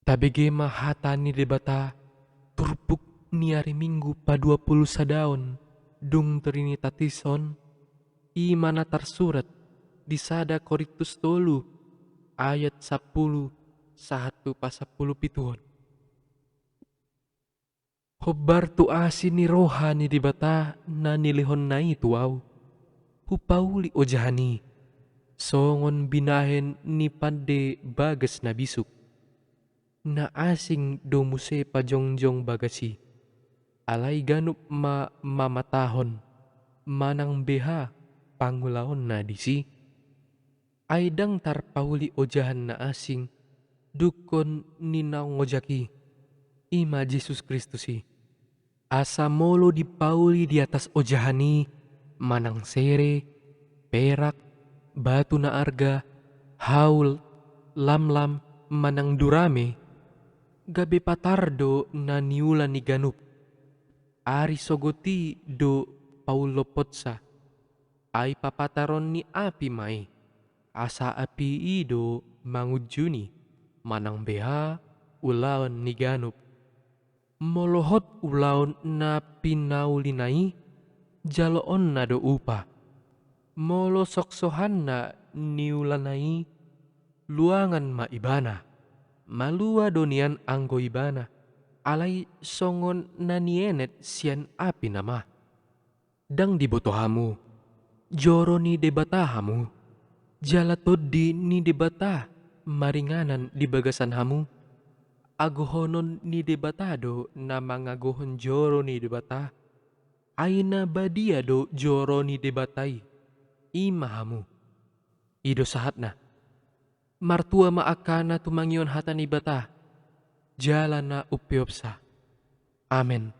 Tabege mahata ni debata turpuk ni hari Minggu pa 20 sadaon dung trinitatisson i mana tersurat di sada Korintus 3 ayat 10 satu pa 10 pituhon. Hobar tu asin ni rohani di bata na nilihon na ituaw. Hupauli o jahani. Songon binahen ni pande bagas na bisuk. Na asing domuse pajongjong bagasi. Alay ganup mamatahon. Manang beha pangulaon na disi. Aydang tarpauli o jahan na asing. Dukon ninaw ngojaki. Ima Jesus Kristusi. Asa molo dipauli di atas ojahani, manang sere, perak, batu na arga, haul, lamlam, manang durame, gabe patardo na niulan ni ganup. Ari sogoti do paulo potsa, ay papataron ni api mai, asa api ido mangujuni, manang beha, ulawan ni ganup. Molohot ulaon na pinaulinai, jaloon na do upa. Molo soksohan na niulanai, luangan maibana. Malua donian anggo ibana, alay songon na nienet sian api nama. Dang dibotohamu, joro ni debatahamu, jalatod di ni debata, maringanan di bagasan hamu. Agohonon ni debatado na mangagohon joro ni debata. Ay na badia do joro ni debatay. Imahamu. Ido sahat na. Martua maakana tumangyon hata ni bata. Jala na upiopsa. Amen.